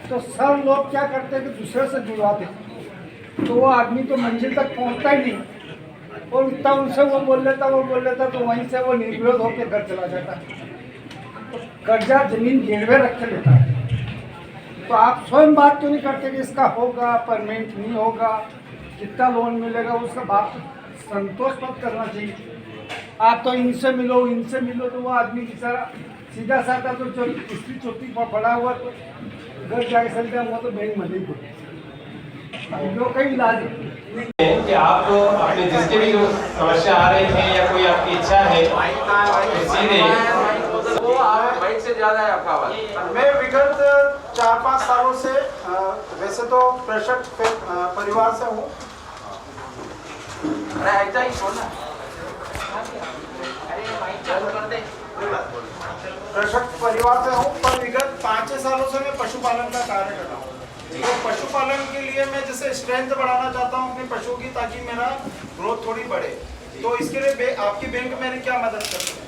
तो सब लोग क्या करते हैं कि दूसरे से जुड़वाते, तो वो आदमी तो मंजिल तक पहुंचता ही नहीं, और उतना उनसे वो बोल लेता तो वहीं से वो निर्विरोध होकर घर चला जाता। तो कर्जा जमीन गिरवे रख के लेता है। तो आप स्वयं बात क्यों नहीं करते कि इसका होगा, परमानेंट नहीं होगा, कितना लोन मिलेगा, उसका बात संतोष मत करना चाहिए। आप तो इनसे मिलो तो वो आदमी बेचारा सीधा साधा तो जो तीसरी चौथी पर पड़ा हुआ तो घर जाके चलते वो तो बैंक में नहीं जो कई इलाज है कि आप अपने जिसके भी समस्या आ रही है या कोई आपकी इच्छा है तो सीधे वो बाइक से ज्यादा है आपका आवाज। मैं विगत 4-5 सालों से वैसे तो प्रेषक परिवार से हूँ। अरे ऐसा ही छोड़ना। प्रेषक परिवार से हूँ, पर विगत 5-6 सालों से मैं पशुपालन का कार्य कर रहा हूँ। तो पशुपालन के लिए मैं जैसे स्ट्रेंथ बढ़ाना चाहता हूँ अपने पशुओं की, ताकि मेरा ग्रोथ थोड़ी बढ़े। तो इसके लिए आपकी बैंक मेरी क्या मदद कर सकती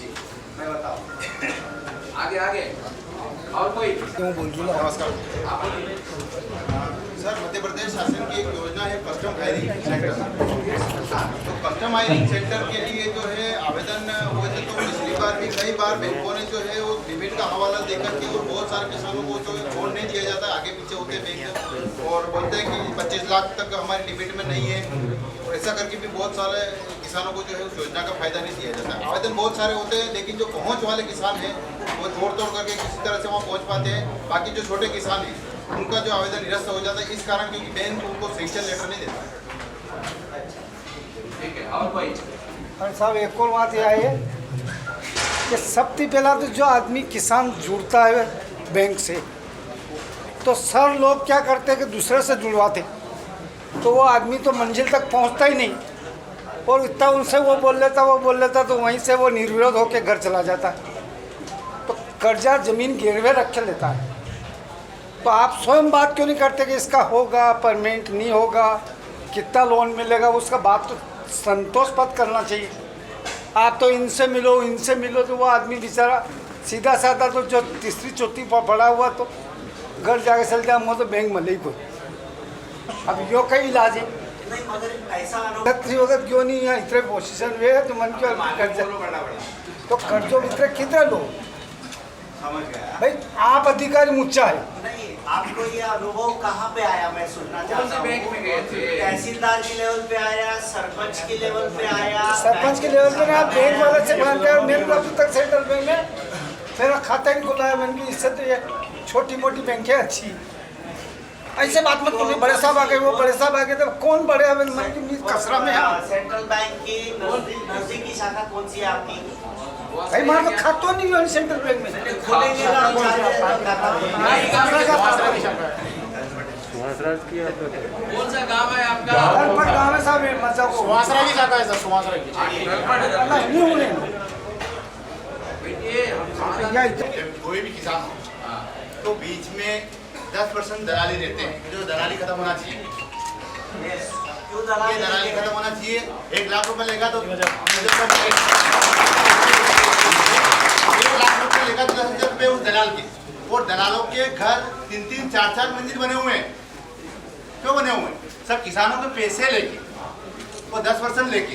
है? मैं बताऊँ आगे और कोई नमस्कार सर, मध्य प्रदेश शासन की एक योजना है कस्टम हायरिंग सेंटर। तो कस्टम हायरिंग सेंटर के लिए जो है आवेदन हुए थे, तो पिछली बार भी कई बार बैंकों ने जो है वो लिमिट का हवाला देकर के और बहुत सारे किसानों को जो है लोन नहीं दिया जाता, आगे पीछे होते बैंक और बोलते हैं कि 25 लाख तक हमारी लिमिट में नहीं है, और ऐसा करके भी बहुत सारे किसानों को जो है उस योजना का फायदा नहीं दिया जाता। आवेदन बहुत सारे होते हैं, लेकिन जो पहुँच वाले किसान हैं वो तोड़ करके किसी तरह से वहाँ पहुँच पाते हैं। बाकी जो छोटे किसान हैं उनका जो आवेदन निरस्त हो जाता है, इस कारण क्योंकि बैंक उनको सैंक्शन लेटर नहीं देता। ठीक है और कोई और साहब एक और बात यह है कि सबसे पहला तो जो आदमी किसान जुड़ता है बैंक से, तो सब लोग क्या करते हैं कि दूसरे से जुड़वाते, तो वो आदमी तो मंजिल तक पहुंचता ही नहीं, और इतना उनसे वो बोल लेता तो वहीं से वो निर्विरोध होकर घर चला जाता। तो कर्जा जमीन गिरवे रख के लेता है। तो आप स्वयं बात क्यों नहीं करते कि इसका होगा, परमानेंट नहीं होगा, कितना लोन मिलेगा, उसका बात तो संतोष मत करना चाहिए। आप तो इनसे मिलो तो वो आदमी बेचारा सीधा साधा तो जो तीसरी चौथी पर पड़ा हुआ तो घर जाके चलते वो तो बैंक में नहीं कोई। अब यो कई इलाज है नहीं, मगर ऐसा वक्त क्यों नहीं है इतने पोजिशन में है तो मन क्यों कर्जा, तो कर्जों इतने कितने लोग समझ गया। भाई आप अधिकारी मुच्चा है। नहीं, आपको ये अनुभव कहाँ पे आया, मैं सुनना चाहता हूँ। बैंक में गए थे? तहसीलदार के लेवल पे आया, सरपंच के लेवल पे आया, सरपंच के लेवल पे आप बैंक वाले से मांगते हैं, मेरे अभी तक सेंट्रल बैंक में मेरा खाता ही खुला है। मैंने की इससे तो ये छोटी मोटी बैंकें अच्छी, ऐसे बात मत करो। बड़े साहब आ गए, वो बड़े साहब आ गए, तो कौन बड़े हैं? मन की कसरा में है। सेंट्रल बैंक की नजदीकी शाखा कौन सी है आपकी? भाई मार तो खातो नहीं है सेंट्रल बैंक में। खोलेंगे ना, कौन सा गांव है आपका? गलपट गाँव है साहब, मजा को सुवासरा की शाखा है सर, सुवासरा की। नहीं होने कोई भी किसान हो तो बीच में 10% दलाली देते हैं, जो दलाली खत्म होना चाहिए। क्यों ये दलाली खत्म होना चाहिए। 1 लाख रुपए लेगा तो 1 लाख रुपए लेगा तो 10,000 रुपए उस दलाल के, और दलालों के घर 3-3, 4-4 मंजिल बने हुए हैं। क्यों बने हुए हैं? सब किसानों के पैसे लेके और 10% लेके,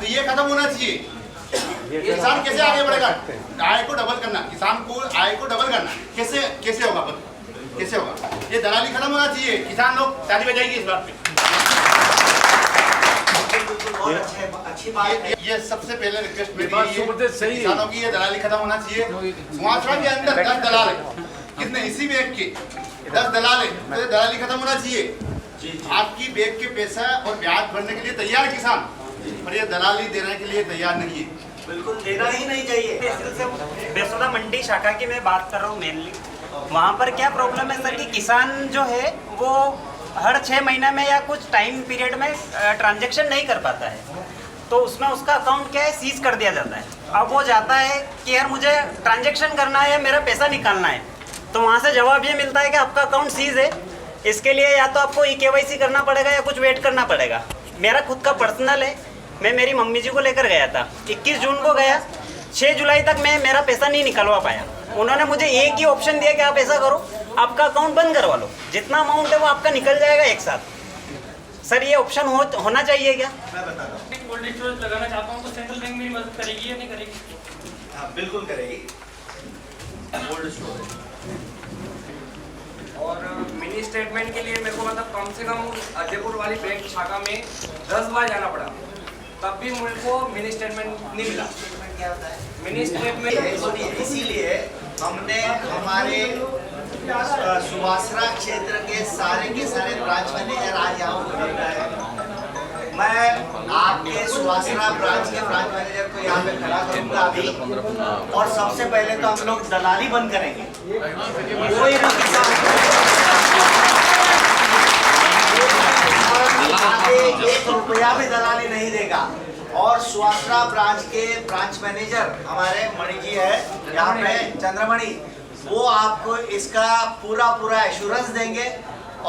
तो ये खत्म होना चाहिए। किसान कैसे आगे बढ़ेगा? आय को डबल करना, किसान को आय को डबल करना कैसे होगा? कैसे होगा? ये दलाली खत्म होना चाहिए। किसान लोग ताली बजाएगी इस बात पे। अच्छी बात है। ये सबसे पहले रिक्वेस्ट मेरी है, किसानों की ये दलाली खत्म होना चाहिए। सुमात्रा के अंदर 10 दलाल है, कितने इसी बैंक के 10 दलाल है, तो ये दलाली खत्म होना चाहिए। आपकी बैंक के पैसा और ब्याज भरने के लिए तैयार है किसान, पर ये दलाली देने के लिए तैयार नहीं है। बिल्कुल देना ही नहीं चाहिए। बेसोदा मंडी शाखा की मैं बात कर रहा हूँ मेनली। वहाँ पर क्या प्रॉब्लम है सर कि किसान जो है वो हर 6 महीने में या कुछ टाइम पीरियड में ट्रांजैक्शन नहीं कर पाता है, तो उसमें उसका अकाउंट क्या है, सीज कर दिया जाता है। अब वो जाता है कि यार मुझे ट्रांजैक्शन करना है या मेरा पैसा निकालना है, तो वहाँ से जवाब ये मिलता है कि आपका अकाउंट सीज है, इसके लिए या तो आपको EKYC करना पड़ेगा या कुछ वेट करना पड़ेगा। मेरा खुद का पर्सनल है, मैं मेरी मम्मी जी को लेकर गया था, 21 जून को गया, 6 जुलाई तक मैं मेरा पैसा नहीं निकलवा पाया। उन्होंने मुझे एक ही ऑप्शन दिया कि आप ऐसा करो, आपका अकाउंट बंद करवा लो, जितना अमाउंट है वो आपका निकल जाएगा एक साथ। सर ये ऑप्शन होना चाहिए क्या? मैं बता रहा हूँ, कोल्ड स्टोरेज लगाना चाहता हूँ तो सेंट्रल बैंक मेरी मदद करेगी या नहीं करेगी? हाँ बिल्कुल करेगी कोल्ड स्टोरेज। और मिनी स्टेटमेंट के लिए मेरे को मतलब कम से कम अजयपुर वाली बैंक शाखा में 10 बार जाना पड़ा, तब भी मुझे को मिनी स्टेटमेंट नहीं मिला। क्या होता है? मिनी स्टेटमेंट सुनिए, इसीलिए हमने हमारे सुवासरा क्षेत्र के सारे ब्रांच मैनेजर आज यहाँ उपलब्ध है। मैं आपके सुवासरा ब्रांच के ब्रांच मैनेजर को यहाँ पे खड़ा करूँगा अभी, और सबसे पहले तो हम लोग दलाली बंद करेंगे। कोई भी किसान आगे 1 रुपया भी दलाली नहीं देगा। और सुवासरा ब्रांच के ब्रांच मैनेजर हमारे मणि जी है यहाँ पे, चंद्रमणि, वो आपको इसका पूरा एश्योरेंस देंगे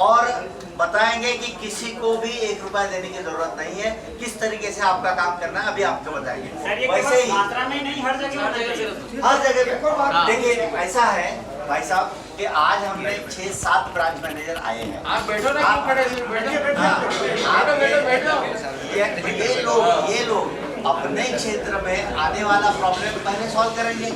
और बताएंगे कि किसी को भी 1 रुपया देने की जरूरत नहीं है, किस तरीके से आपका काम करना है अभी आपको बताएंगे। वैसे ही मात्रा में नहीं, हर जगह हर जगह देखिए, ऐसा है भाई साहब कि आज हमने 6-7 ब्रांच मैनेजर आए हैं। आप बैठो ना, क्यों खड़े हैं? बैठो। ये लोग अपने क्षेत्र में आने वाला प्रॉब्लम पहले सॉल्व करेंगे,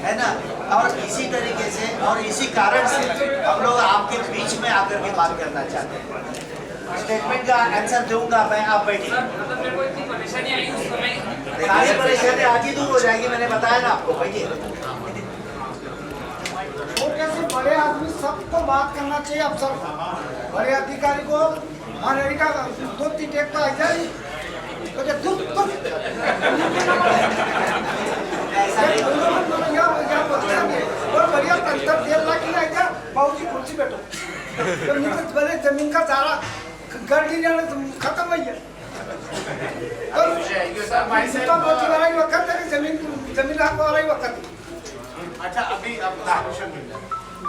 है ना। और इसी तरीके से और इसी कारण से हम लोग आपके बीच में आकर के बात करना चाहते हैं। स्टेटमेंट का आंसर दूंगा मैं, आप बैठिए। मतलब मेरे को इतनी परेशानी आई उस समय। सारी परेशानी आगे दूर हो जाएगी, मैंने बताया ना आपको, बैठिए। छोटे से बड़े आदमी सबको बात करना चाहिए। अफसर बड़े अधिकारी को मनरेगा 2-3 ट्रैक्टर आ जाए तो बढ़िया 15 लाख की आएगा बाबूजी कुर्सी बैठो तो भले जमीन का सारा गर्दी खत्म हो गया। वक्त जमीन वाला ही वक्त। अच्छा, अभी आपको सॉल्यूशन मिल जाए।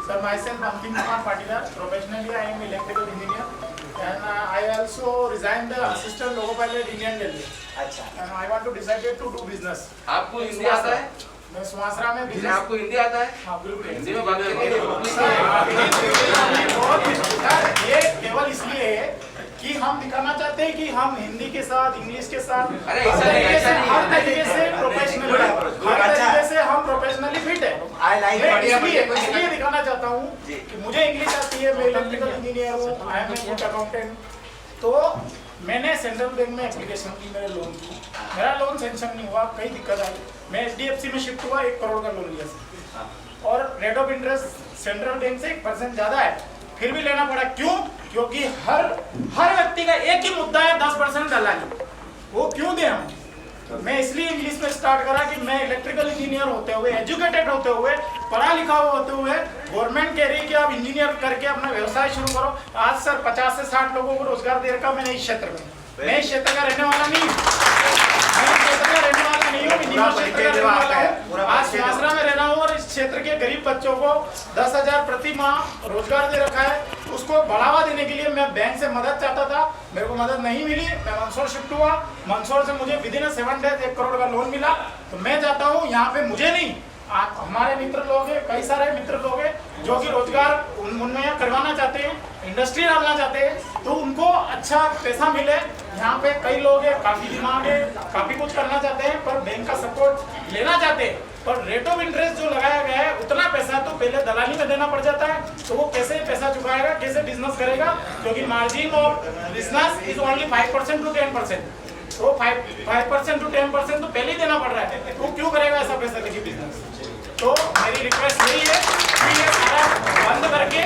Sir, myself Bankim Kumar Patidar. Professionally, I am electrical engineer, and I also resigned the assistant logo pilot in Indian Railway. अच्छा, And I want to decided to do business. आपको हिंदी आता है? मैं सुवासरा में business. आपको हिंदी आता है? हाँ बिल्कुल। हिंदी में बात करेंगे। ये केवल इसलिए है कि हम दिखाना चाहते हैं कि हम हिंदी के साथ, इंग्लिश के साथ, अरे ऐसा नहीं, ऐसा नहीं। हर तरीके से प्रोफेशनल, हर तरीके से हम प्रोफेशनली फिट है। I like मैं बढ़िया इसलिए दिखाना चाहता हूँ कि मुझे इंग्लिश आती है, मैं इलेक्ट्रिकल इंजीनियर हूँ, I am a good accountant. तो मैंने सेंट्रल बैंक में एप्लीकेशन की, मेरे लोन की, मेरा लोन सेंक्शन नहीं हुआ, कई दिक्कत आई। मैं HDFC में शिफ्ट हुआ, 1 करोड़ का लोन लिया और rate of interest central bank से 1% ज्यादा है, फिर भी लेना पड़ा। क्यों? क्योंकि हर व्यक्ति का एक ही मुद्दा है, 10% दलाली। वो क्यों दे हम? मैं इसलिए इंग्लिश में स्टार्ट करा कि मैं इलेक्ट्रिकल इंजीनियर होते हुए, एजुकेटेड होते हुए, पढ़ा लिखा होते हुए, गवर्नमेंट कह रही है कि आप इंजीनियर करके अपना व्यवसाय शुरू करो। आज सर 50 से 60 लोगों को रोजगार दे रखा मैंने इस क्षेत्र में। मैं इस क्षेत्र का रहने वाला नहीं हूँ, आज सुवासरा में रहना हूँ और इस क्षेत्र के गरीब बच्चों को 10,000 प्रति माह रोजगार दे रखा है। उसको बढ़ावा देने के लिए मैं बैंक से मदद चाहता था, मेरे को मदद नहीं मिली। मैं मंदसौर शिफ्ट हुआ, मंदसौर से मुझे विदिन 7 डेज 1 करोड़ का लोन मिला। तो मैं चाहता हूँ यहाँ पे मुझे नहीं, हमारे मित्र लोग हैं, कई सारे मित्र लोग हैं जो कि रोजगार उन्नयन करवाना चाहते हैं, इंडस्ट्री डालना चाहते हैं, तो उनको अच्छा पैसा मिले। यहाँ पे कई लोग हैं, काफी दिमाग है, काफी कुछ करना चाहते हैं, पर बैंक का सपोर्ट लेना चाहते हैं, पर रेट ऑफ इंटरेस्ट जो लगाया गया है उतना पैसा तो पहले दलाली में देना पड़ जाता है। तो वो कैसे पैसा चुकाएगा, कैसे बिजनेस करेगा? क्योंकि margin of business is only 5% to 10%। तो 5% to 10% तो पहले ही देना पड़ रहा है, तो क्यों करेगा ऐसा पैसा लेके बिजनेस? तो मेरी रिक्वेस्ट यही है कि ये सारा बंद करके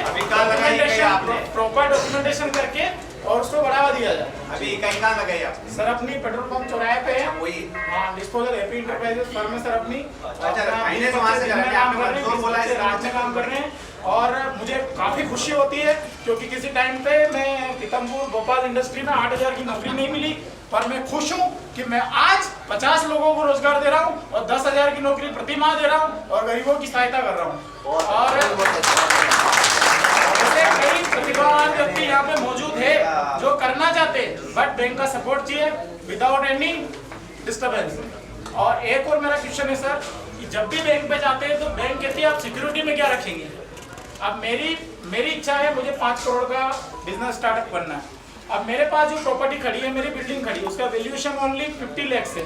प्रॉपर डॉक्यूमेंटेशन करके और उसको बढ़ावा दिया जाए। अभी कहीं कहाँ लगाई आप? सर अपनी पेट्रोल पंप चौराहे पे है, वही। हाँ, डिस्पोजल हैप्पी इंटरप्राइजेस फर्म है सर अपनी। अच्छा, फाइनेंस वहाँ से करा के आपने मंजूर बोला है, रात में काम कर रहे हैं और मुझे काफी खुशी होती है क्योंकि किसी टाइम पे मैं पीतमपुर भोपाल इंडस्ट्री में 8,000 की नौकरी नहीं मिली, पर मैं खुश हूँ कि मैं आज 50 लोगों को रोजगार दे रहा हूँ और 10,000 की नौकरी प्रति माह दे रहा हूँ और गरीबों की सहायता कर रहा हूँ। और ऐसे कई प्रतिभावान व्यक्ति यहाँ पे मौजूद है जो करना चाहते हैं, बट बैंक का सपोर्ट चाहिए विदाउट एनी डिस्टर्बेंस। और एक और मेरा क्वेश्चन है सर कि जब भी बैंक पे जाते हैं तो बैंक कहती है आप सिक्योरिटी में क्या रखेंगे? अब मेरी इच्छा है, मुझे 5 करोड़ का बिजनेस स्टार्टअप करना है। अब मेरे पास जो प्रॉपर्टी खड़ी है, मेरी बिल्डिंग खड़ी है, उसका वैल्यूएशन ओनली 50 लाख है।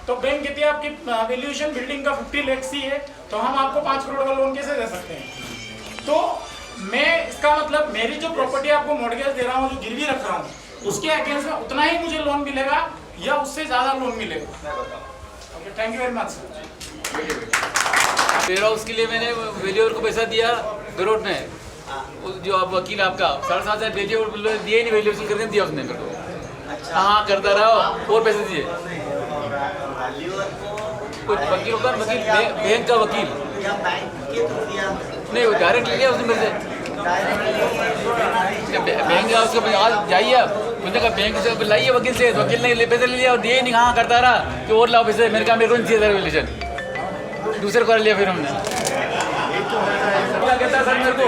तो बैंक कहती है आपकी वैल्यूएशन बिल्डिंग का 50 लाख ही है, तो हम आपको 5 करोड़ का लोन कैसे दे सकते हैं। तो मैं इसका मतलब मेरी जो प्रॉपर्टी आपको मॉर्गेज दे रहा हूँ, जो गिरवी रख रहा हूँ, उसके अगेंस्ट में उतना ही मुझे लोन मिलेगा या उससे ज़्यादा लोन मिलेगा। Okay, thank you very much sir. Warehouse के लिए मैंने वैल्यूअर को पैसा दिया करोड़ में, जो आप वकील आपका 7,500 वैल्यूअर दिए ही नहीं, वैल्यूएशन करके दिया उसने मेरे को। हाँ करता रहा और पैसे दिए। कुछ वकील होता है, वकील बैंक का वकील नहीं, वो डायरेक्ट लिया उसने मेरे से। बैंक गया उसके आज जाइए आप, मुझे कहा बैंक से लाइए वकील से, वकील ने पैसे ले लिया और दिए नहीं। हाँ करता रहा कि और लाओ पैसे, मेरे कहा मेरे को नहीं चाहिए वैल्यूएशन, दूसरे कर लिया। फिर हमने क्या कहता है सर मेरे को,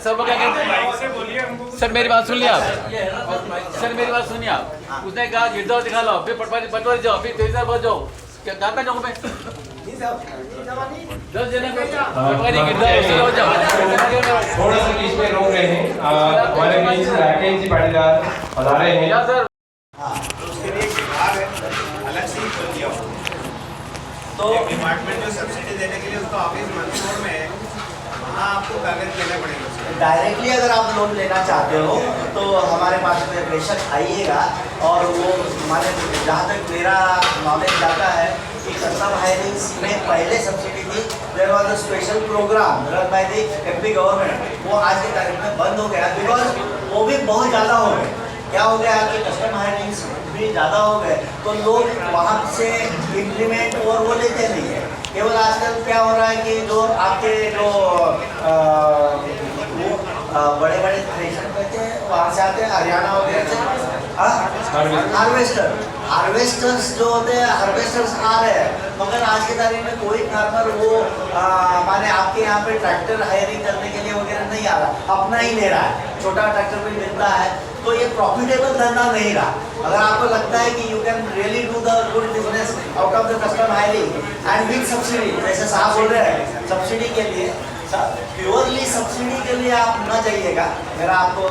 सर वो क्या कहते हैं, सर मेरी बात सुन लिया आप, सर मेरी बात सुनिए आप। उसने कहा गिर जाओ दिखा लो, फिर पटवारी जाओ, फिर 23 बच जाओ, क्या कहाँ पे जाऊँ मैं 10 जने को पटवारी गिर जाओ जाओ। थोड़ा सा बीच में रोक रहे हैं, हमारे बीच राकेश जी पाटीदार बता रहे हैं। क्या सर उसके लिए एक विभाग है, अलग से ही खोल दिया हुआ। तो डिपार्टमेंट जो सब्सिडी देने के लिए उसका ऑफिस मंदसौर में है, वहाँ आपको कागज देना पड़ेगा। डायरेक्टली अगर आप लोन लेना चाहते हो तो हमारे पास में बेशक आइएगा, और वो हमारे जहाँ तक मेरा नॉलेज जाता है कि कस्टम हायरिंग्स में पहले सब्सिडी थी, there was a special programme run by the MP government, वो आज की तारीख में बंद हो गया, बिकॉज वो भी बहुत ज़्यादा हो गए। क्या हो गया कि कस्टम हायरिंग्स भी ज़्यादा हो गए, तो लोग वहाँ से इम्प्लीमेंट और वो लेते नहीं है। केवल आजकल क्या हो रहा है कि जो आपके जो बड़े बड़े थ्रेशर कहते हैं, वहाँ से आते हैं हरियाणा वगैरह से, हार्वेस्टर्स जो होते हैं, हार्वेस्टर्स आ रहे हैं, मगर आज की तारीख में कोई फार्मर वो माने आपके यहाँ पे ट्रैक्टर हायरिंग करने के लिए वगैरह नहीं आ रहा, अपना ही ले रहा है, छोटा ट्रैक्टर भी मिलता है। तो ये प्रॉफिटेबल धंधा नहीं रहा। अगर आपको लगता है कि you can really do the good business out of the custom hiring and with subsidy, जैसे साहब बोल रहे हैं सब्सिडी के लिए, प्योरली सब्सिडी के लिए आप न जाइएगा। मेरा आपको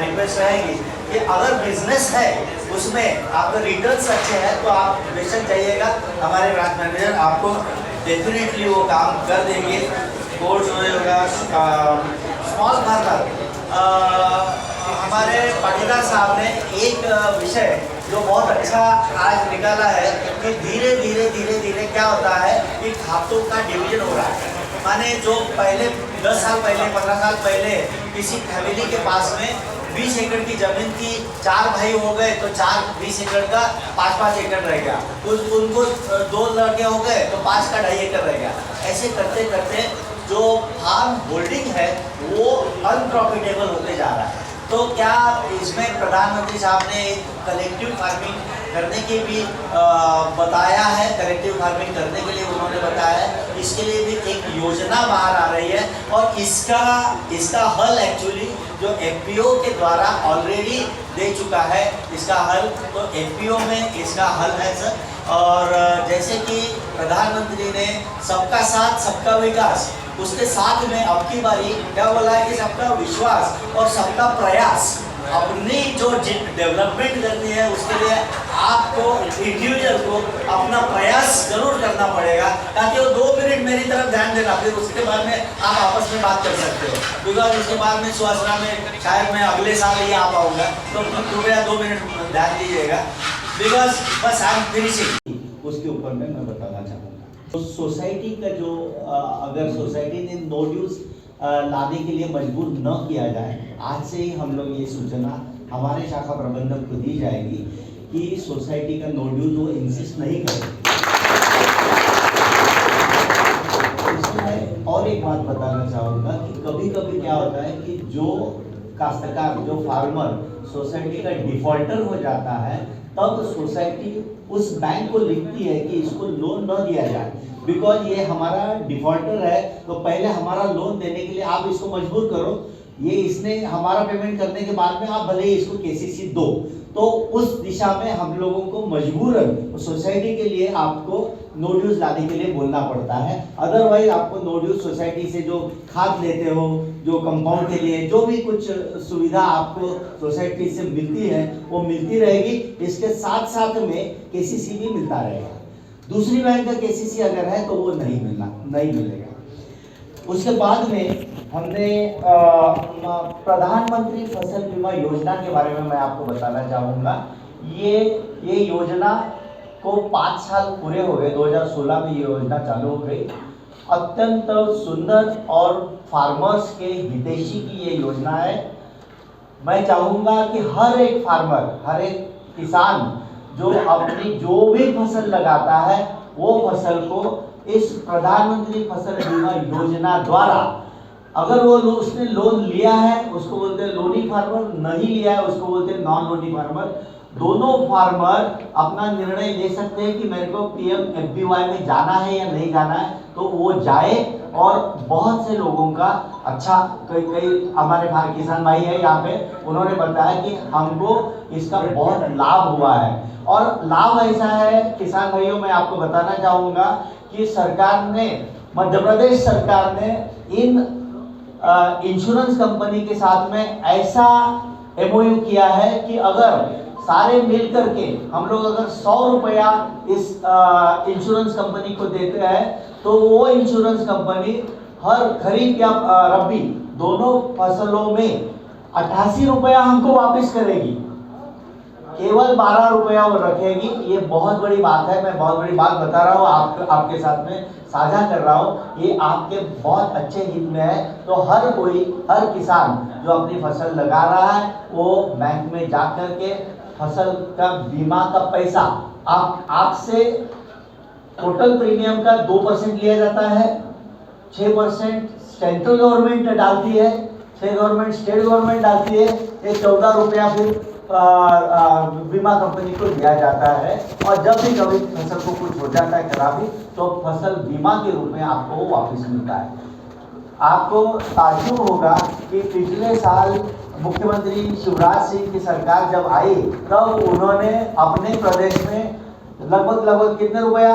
रिक्वेस्ट रहेगी कि अगर बिजनेस है उसमें आपके रिटर्न्स अच्छे हैं तो आप बेशक जाइएगा, हमारे ब्रांच मैनेजर आपको डेफिनेटली वो काम कर देंगे। कोर्स होगा स्मॉल फार्मर, हमारे पाटीदार साहब ने एक विषय जो बहुत अच्छा आज निकाला है कि धीरे धीरे धीरे धीरे क्या होता है कि खातों का डिवीजन हो रहा है। माने जो पहले 10 साल पहले 15 साल पहले किसी फैमिली के पास में 20 एकड़ की जमीन थी, 4 भाई हो गए तो 20 एकड़ का 5-5 एकड़ रह गया, उनको 2 लड़के हो गए तो 5 का 2.5 एकड़ रह गया। ऐसे करते करते जो फार्म होल्डिंग है वो अनप्रॉफिटेबल होते जा रहा है। तो क्या इसमें प्रधानमंत्री साहब ने कलेक्टिव फार्मिंग करने की भी बताया है, कलेक्टिव फार्मिंग करने के लिए उन्होंने बताया है, इसके लिए भी एक योजना बाहर आ रही है, और इसका हल एक्चुअली जो एफपीओ के द्वारा ऑलरेडी दे चुका है इसका हल, तो एफपीओ में इसका हल है सर। और जैसे कि प्रधानमंत्री ने सबका साथ सबका विकास, उसके साथ में अब की बारी क्या बोला है कि सबका विश्वास और सबका प्रयास, अपनी जो डेवलपमेंट करनी है उसके लिए आपको इंडिविजुअल को अपना प्रयास जरूर करना पड़ेगा, ताकि वो 2 मिनट मेरी तरफ ध्यान देना, फिर उसके बाद में आप आपस में बात कर सकते हो, बिकॉज उसके बाद में सुहासना में शायद मैं अगले साल ही आ पाऊँगा, तो कृपया 2 मिनट ध्यान दीजिएगा, बिकॉज बस आई एम फिनिशिंग। उसके ऊपर में मैं बताना चाहूँगा तो सोसाइटी का जो अगर सोसाइटी ने नो ड्यूज लाने के लिए मजबूर न किया जाए, आज से ही हम लोग ये सूचना हमारे शाखा प्रबंधक को दी जाएगी कि सोसाइटी का नो ड्यूज वो इंसिस्ट नहीं करें। इसमें और एक बात बताना चाहूँगा कि कभी कभी क्या होता है कि जो काश्तकार, जो फार्मर सोसाइटी का डिफॉल्टर हो जाता है, तब सोसाइटी उस बैंक को लिखती है कि इसको लोन न दिया जाए, बिकॉज ये हमारा डिफॉल्टर है, तो पहले हमारा लोन देने के लिए आप इसको मजबूर करो। ये इसने हमारा पेमेंट करने के बाद में आप भले ही इसको केसीसी दो, तो उस दिशा में हम लोगों को मजबूरन सोसाइटी के लिए आपको नो ड्यूज लाने के लिए बोलना पड़ता है। अदरवाइज आपको नो ड्यूज सोसाइटी से जो खाद लेते हो, जो कंपाउंड के लिए जो भी कुछ सुविधा आपको सोसाइटी से मिलती है वो मिलती रहेगी। इसके साथ साथ में केसीसी भी मिलता रहेगा। दूसरी बैंक का केसीसी अगर है तो वो नहीं मिलेगा। उसके बाद में हमने प्रधानमंत्री फसल बीमा योजना के बारे में मैं आपको बताना चाहूँगा। ये योजना को 5 साल पूरे हो गए, 2016 में ये योजना चालू हो गई। अत्यंत सुंदर और फार्मर्स के हितैषी की ये योजना है। मैं चाहूँगा कि हर एक फार्मर, हर एक किसान जो अपनी जो भी फसल लगाता है वो फसल को इस प्रधानमंत्री फसल बीमा योजना द्वारा, अगर वो उसने लोन लिया है उसको बोलते हैं लोनी फार्मर, नहीं लिया है उसको बोलते हैं नॉन लोनी फार्मर। दोनों फार्मर अपना निर्णय ले सकते हैं कि मेरे को PMFBY में जाना है या नहीं जाना है, तो वो जाए। और बहुत से लोगों का अच्छा, कई हमारे किसान भाई है यहाँ पे, उन्होंने बताया कि हमको इसका बहुत लाभ हुआ है। और लाभ ऐसा है किसान भाइयों, मैं आपको बताना चाहूँगा कि सरकार ने, मध्य प्रदेश सरकार ने इन इंश्योरेंस कंपनी के साथ में ऐसा MOU किया है कि अगर सारे मिल करके हम लोग अगर 100 रुपया इस इंश्योरेंस कंपनी को देते हैं तो वो इंश्योरेंस कंपनी हर खरीफ या रबी दोनों फसलों में 88 रुपया हमको वापस करेगी, केवल 12 रुपया वो रखेगी। ये बहुत बड़ी बात है, मैं बहुत बड़ी बात बता रहा हूँ, आपके साथ में साझा कर रहा हूँ। ये आपके बहुत अच्छे हित में है। तो हर कोई, हर किसान जो अपनी फसल लगा रहा है वो बैंक में जा कर के फसल का बीमा का पैसा आपसे टोटल प्रीमियम का 2% लिया जाता है, 6% सेंट्रल गवर्नमेंट डालती है, 6% स्टेट गवर्नमेंट डालती है, ये 14 रुपया फिर बीमा कंपनी को दिया जाता है। और जब भी कभी फसल को कुछ हो जाता है खराबी तो फसल बीमा के रूप में आपको वापस मिलता है। आपको ताज्जुब होगा कि पिछले साल मुख्यमंत्री शिवराज सिंह की सरकार जब आई तब उन्होंने अपने प्रदेश में लगभग कितने रुपया,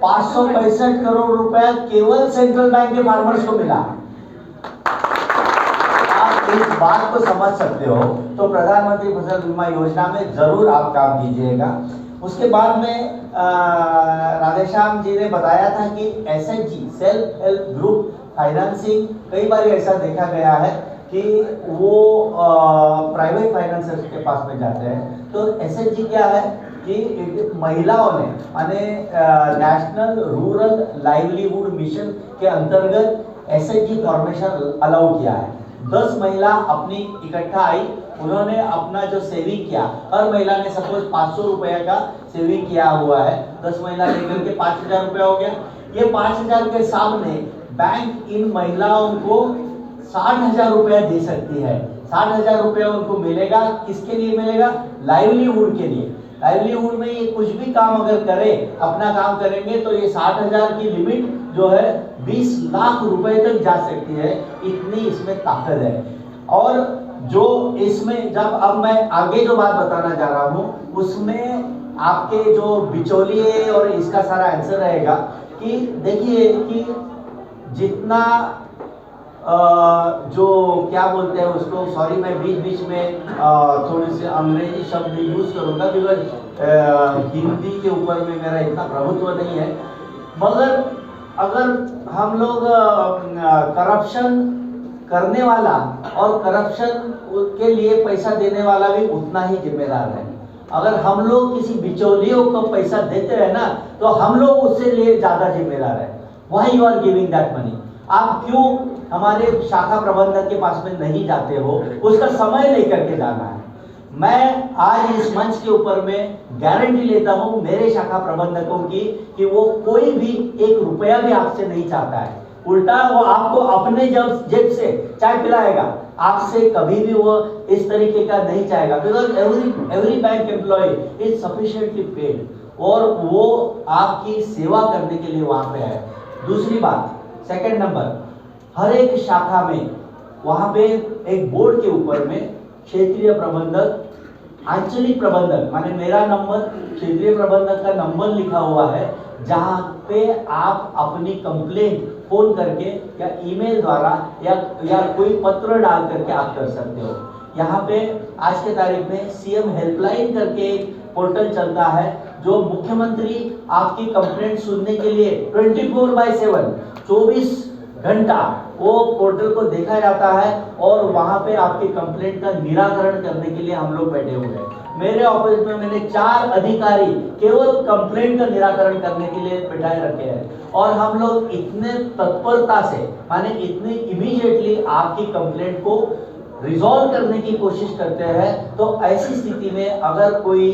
565 करोड़ रुपया केवल सेंट्रल बैंक के फार्मर्स को मिला। आप इस बात को समझ सकते हो। तो प्रधानमंत्री फसल बीमा योजना में जरूर आप काम कीजिएगा। उसके बाद में राधेश्याम जी ने बताया था कि SHG self help group financing, कई बार ऐसा देखा गया है कि वो प्राइवेट फाइनेंसर्स के पास में जाते हैं। तो SHG क्या है कि महिलाओं ने माने नेशनल रूरल लाइवलीहुड मिशन के अंतर्गत SHG फॉर्मेशन अलाउ किया है। 10 महिला अपनी इकट्ठा आई, उन्होंने अपना जो सेविंग किया, हर महिला ने सपोज 500 रुपया का सेविंग किया हुआ है, 10 महिला लेकर के 5000 रुपया हो गया। ये 5000 के सामने बैंक इन महिलाओं को 60,000 रुपया दे सकती है। 60,000 रुपया उनको मिलेगा, किसके लिए मिलेगा? लाइवलीहुड के लिए। लाइवलीहुड में ये कुछ भी काम अगर करे, अपना काम करेंगे तो ये 60,000 की लिमिट जो है 20 लाख रुपए तक जा सकती है, इतनी इसमें ताकत है। और जो इसमें जब अब मैं आगे जो बात बताना जा रहा हूँ उसमें आपके जो बिचौलिए और इसका सारा आंसर रहेगा कि देखिए कि जितना जो क्या बोलते हैं उसको, सॉरी मैं बीच में थोड़ी सी अंग्रेजी शब्द यूज करूंगा बिकॉज हिंदी के ऊपर में मेरा इतना प्रभुत्व नहीं है। मगर अगर हम लोग करप्शन करने वाला और करप्शन के लिए पैसा देने वाला भी उतना ही जिम्मेदार है। अगर हम लोग किसी बिचौलियों को पैसा देते हैं ना तो हम लोग उससे लिए ज्यादा जिम्मेदार है। Why you are giving that money? आप क्यों हमारे शाखा प्रबंधक के पास में नहीं जाते हो? उसका समय लेकर के जाना है। मैं आज इस मंच के ऊपर में गारंटी लेता हूं मेरे शाखा प्रबंधकों की कि वो कोई भी 1 रुपया भी आपसे नहीं चाहता है। उल्टा वो आपको अपने जेब से चाय पिलाएगा, आपसे कभी भी वो इस तरीके का नहीं चाहेगा। Because every bank employ is sufficiently paid और वो आपकी सेवा करने के लिए वहां पे है। दूसरी बात, सेकंड नंबर, हर एक शाखा में वहाँ पे एक बोर्ड के ऊपर में क्षेत्रीय प्रबंधक, आंचलिक प्रबंधक माने मेरा नंबर, क्षेत्रीय प्रबंधक का नंबर लिखा हुआ है, जहाँ पे आप अपनी कंप्लेंट फोन करके या ईमेल द्वारा या कोई पत्र डाल करके आप कर सकते हो। यहाँ पे आज के तारीख में सीएम हेल्पलाइन करके एक पोर्टल चलता है, जो मुख्यमंत्री आपकी कंप्लेंट सुनने के लिए 24/7 24 घंटा वो पोर्टल को देखा जाता है और वहाँ पे आपकी कंप्लेंट का निराकरण करने के लिए हम लोग बैठे हुए हैं। मेरे ऑफिस में मैंने 4 अधिकारी केवल कंप्लेंट का निराकरण करने के लिए बैठाए रखे हैं और हम लोग इतने तत्परता से माने इतने इमीडिएटली आपकी कंप्लेंट को रिजॉल्व करने की कोशिश करते हैं। तो ऐसी स्थिति में अगर कोई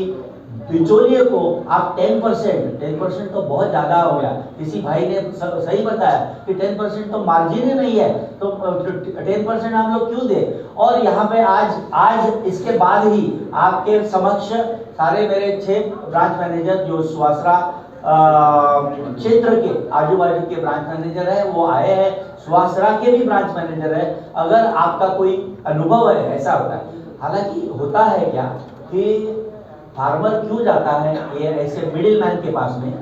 बिचौलिए को आप 10% तो बहुत ज़्यादा हो गया, किसी भाई ने सही बताया कि 10% तो मार्जिन ही नहीं है, तो 10% हम लोग क्यों दे। और यहाँ पे आज इसके बाद ही आपके समक्ष सारे मेरे 6 ब्रांच मैनेजर जो सुवासरा क्षेत्र के आजू बाजू के ब्रांच मैनेजर है वो आए हैं, सुवासरा के भी ब्रांच मैनेजर है। अगर आपका कोई अनुभव है, ऐसा होता है, हालांकि होता है क्या कि फार्मर क्यों जाता है ये ऐसे मिडिल मैन के पास में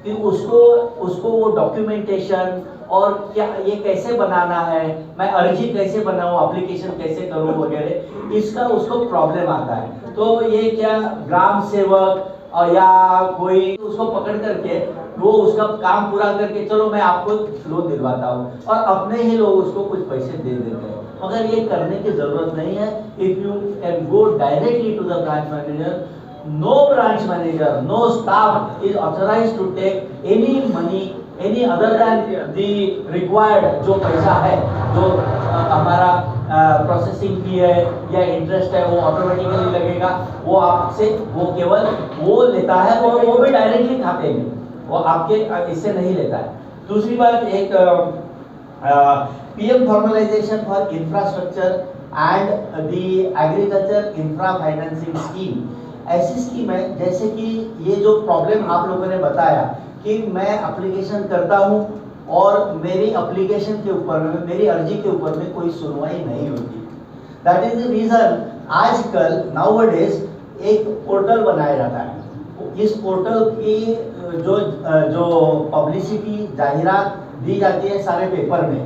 कि उसको वो डॉक्यूमेंटेशन और क्या ये कैसे बनाना है, मैं अर्जी कैसे बनाऊं, एप्लीकेशन कैसे करूं वगैरह, इसका उसको प्रॉब्लम आता है। तो ये क्या ग्राम सेवक या कोई उसको पकड़ करके वो उसका काम पूरा करके चलो मैं आपको लोन दिलवाता हूँ और अपने ही लोग उसको कुछ पैसे दे देते हैं, मगर ये करने की जरूरत नहीं है। If you can go directly to the branch manager, no branch manager, no staff is authorized to take any money, any other than the required जो पैसा है, जो हमारा प्रोसेसिंग फी है या इंटरेस्ट है वो ऑटोमेटिकली लगेगा, वो आपसे वो केवल वो लेता है और वो भी डायरेक्टली खाते में, वो आपके इससे नहीं लेता है। दूसरी बात, एक PM formalisation for infrastructure and the agriculture infra financing scheme, ऐसी स्कीम है जैसे कि ये जो प्रॉब्लम आप लोगों ने बताया कि मैं एप्लीकेशन करता हूँ और मेरी एप्लीकेशन के ऊपर में, मेरी अर्जी के ऊपर में कोई सुनवाई नहीं होती। दैट इज द रीजन आजकल नाउअडेज एक पोर्टल बनाया जाता है। इस पोर्टल की जो पब्लिसिटी जाहिरात दी जाती है सारे पेपर में,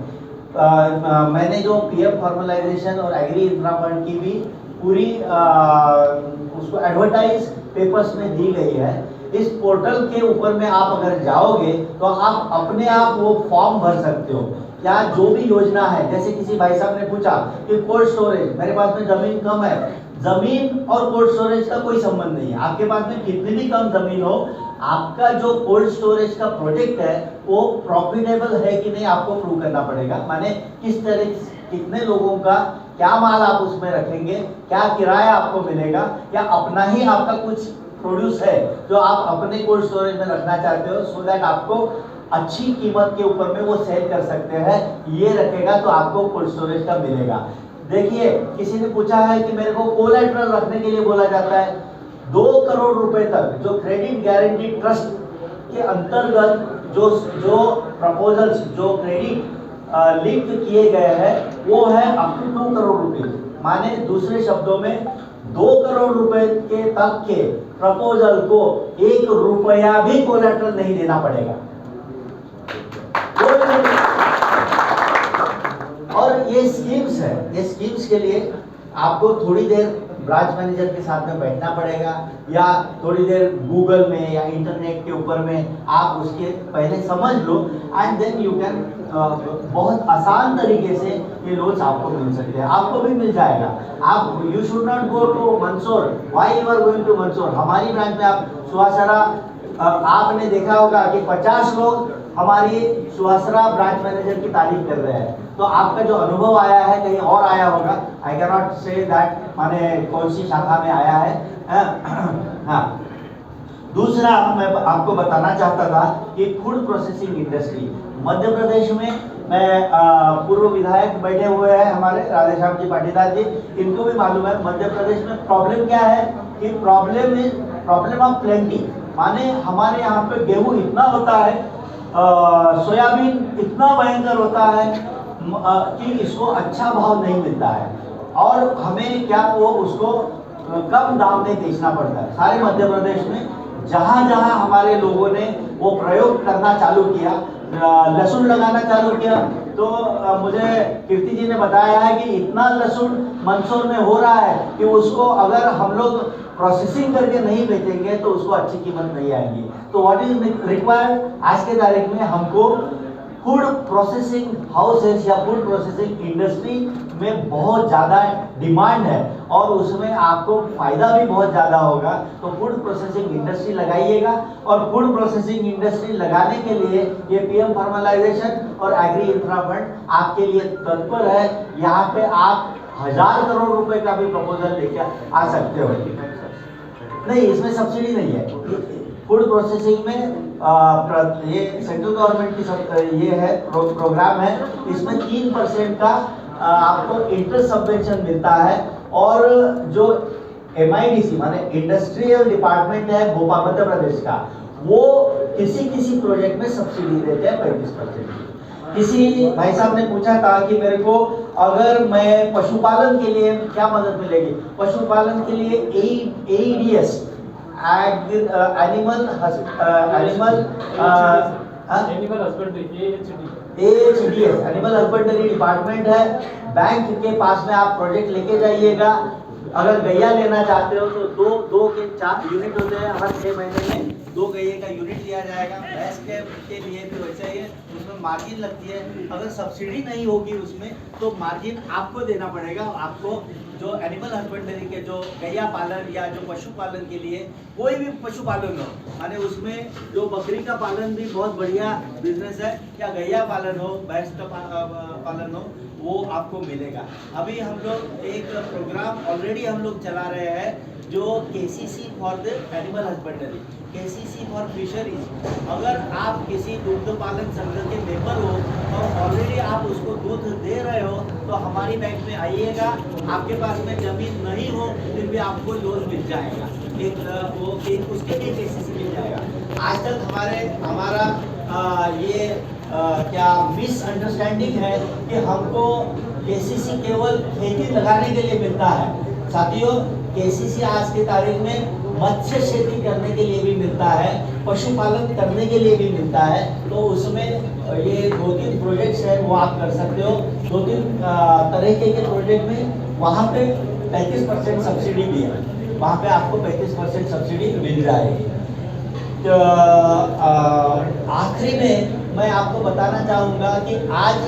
मैंने जो PM फॉर्मलाइजेशन और एग्री इंफ्रा फंड की भी पूरी उसको एडवर्टाइज पेपर्स में दी गई है। इस पोर्टल के ऊपर में आप अगर जाओगे तो आप अपने आप वो फॉर्म भर सकते हो, क्या जो भी योजना है। जैसे किसी भाई साहब ने पूछा कि कोल्ड स्टोरेज, मेरे पास में जमीन कम है, जमीन और कोल्ड स्टोरेज का कोई संबंध नहीं है। आपके पास में कितनी भी कम जमीन हो, आपका जो कोल्ड स्टोरेज का प्रोजेक्ट है वो प्रॉफिटेबल है कि नहीं आपको प्रूव करना पड़ेगा। माने किस तरह, कितने लोगों का क्या माल आप उसमें रखेंगे, क्या किराया आपको मिलेगा, या अपना ही आपका कुछ प्रोड्यूस है जो आप अपने कोल्ड स्टोरेज में रखना चाहते हो, सो दैट आपको अच्छी कीमत के ऊपर में वो सेल कर सकते हैं, ये रखेगा तो आपको कोल्ड स्टोरेज का मिलेगा। देखिए, किसी ने पूछा है कि मेरे को कोलैटरल रखने के लिए बोला जाता है, 2 करोड़ रुपए तक जो क्रेडिट गारंटी ट्रस्ट के अंतर्गत जो प्रपोजल्स, जो क्रेडिट लिंक किए गए हैं वो है अप टू 2 करोड़ रुपए। माने दूसरे शब्दों में 2 करोड़ रुपए के तक के प्रपोजल को 1 रुपया भी कोलैटरल नहीं देना पड़ेगा। और ये स्कीम्स है, ये स्कीम्स के लिए आपको थोड़ी देर ब्रांच मैनेजर के साथ में बैठना पड़ेगा या थोड़ी देर गूगल में या इंटरनेट के ऊपर में आप उसके पहले समझ लो एंड देन यू कैन बहुत आसान तरीके से ये लोन्स आपको मिल सकते हैं, आपको भी मिल जाएगा। आप you should not go to Mandsaur, why you are going to Mandsaur. हमारी ब्रांच में आप सुवासरा, आपने देखा होगा कि 50 लोग हमारी सुवासरा ब्रांच मैनेजर की तारीफ कर रहे हैं, तो आपका जो अनुभव आया है कहीं और आया होगा, I can not say that माने कौन सी शाखा में आया है। हाँ, दूसरा मैं आपको बताना चाहता था कि food processing industry Madhya Pradesh में, मैं पूर्व विधायक बैठे हुए हैं हमारे राधेश्याम जी पाटीदार जी, इनको भी मालूम है मध्य प्रदेश में प्रॉब्लम क्या है कि प्रॉब्लम ऑफ प्लेंटी। माने हमारे यहाँ पे गेहूं इतना होता है, सोयाबीन इतना भयंकर होता है, कि इसको अच्छा भाव नहीं मिलता है और हमें क्या वो उसको कम दाम में बेचना पड़ता है। सारे मध्य प्रदेश में जहाँ जहाँ हमारे लोगों ने वो प्रयोग करना चालू किया, लहसुन लगाना चालू किया, तो मुझे कीर्ति जी ने बताया है कि इतना लहसुन मंदसौर में हो रहा है कि उसको अगर हम लोग प्रोसेसिंग करके नहीं बेचेंगे तो उसको अच्छी कीमत नहीं आएगी। तो व्हाट इज रिक्वायर्ड, आज के तारीख में हमको फूड प्रोसेसिंग हाउसेस या फूड प्रोसेसिंग इंडस्ट्री में बहुत ज़्यादा डिमांड है और उसमें आपको फ़ायदा भी बहुत ज़्यादा होगा। तो फूड प्रोसेसिंग इंडस्ट्री लगाइएगा और फूड प्रोसेसिंग इंडस्ट्री लगाने के लिए ये पीएम फॉर्मलाइजेशन और एग्री इंफ्रा फंड आपके लिए तत्पर है। यहाँ पे आप 1000 करोड़ रुपए का भी प्रपोजल लेकर आ सकते हो। नहीं, इसमें सब्सिडी नहीं है। फूड प्रोसेसिंग में ये सेंट्रल गवर्नमेंट की ये है प्रोग्राम है, इसमें 3% का आपको इंटरेस्ट सबवेंशन मिलता है और जो MIDC माने इंडस्ट्रियल डिपार्टमेंट है भोपाल मध्य प्रदेश का, वो किसी प्रोजेक्ट में सब्सिडी देते हैं 35%। किसी भाई साहब ने पूछा था कि मेरे को अगर मैं पशुपालन के लिए क्या मदद मिलेगी, पशुपालन के लिए AEDS एनिमल हस्बेंड्री डिपार्टमेंट है। बैंक के पास में आप प्रोजेक्ट लेके जाइएगा। अगर गैया लेना चाहते हो तो दो के 4 यूनिट होते हैं, हर 6 महीने में 2 गैये का यूनिट लिया जाएगा। भैंस के लिए भी वैसे ही है, उसमें मार्जिन लगती है। अगर सब्सिडी नहीं होगी उसमें तो मार्जिन आपको देना पड़ेगा। आपको जो एनिमल हस्बेंड्री के जो गैया पालन या जो पशुपालन के लिए कोई भी पशुपालन हो, माने उसमें जो बकरी का पालन भी बहुत बढ़िया बिजनेस है, या गैया पालन हो, भैंस का पालन हो, वो आपको मिलेगा। अभी हम लोग एक प्रोग्राम ऑलरेडी हम लोग चला रहे हैं जो KCC for the animal husbandry, KCC for fisheries. अगर आप किसी दुग्ध पालन संघ के मेंबर हो और ऑलरेडी आप उसको दूध दे रहे हो तो हमारी बैंक में आइएगा। आपके पास में जमीन नहीं हो फिर भी आपको लोन मिल जाएगा, उसके लिए KCC मिल जाएगा। आजकल हमारा क्या मिसअंडरस्टैंडिंग है कि हमको KCC केवल खेती लगाने के लिए मिलता है। साथियों, KCC आज की तारीख में मत्स्य खेती करने के लिए भी मिलता है, पशुपालन करने के लिए भी मिलता है। तो उसमें ये 2-3 प्रोजेक्ट्स हैं वो आप कर सकते हो। 2-3 तरीके के प्रोजेक्ट में वहाँ पे 35% सब्सिडी भी है, वहाँ पे आपको 35% सब्सिडी मिल जाएगी। तो आखिरी में मैं आपको बताना चाहूँगा कि आज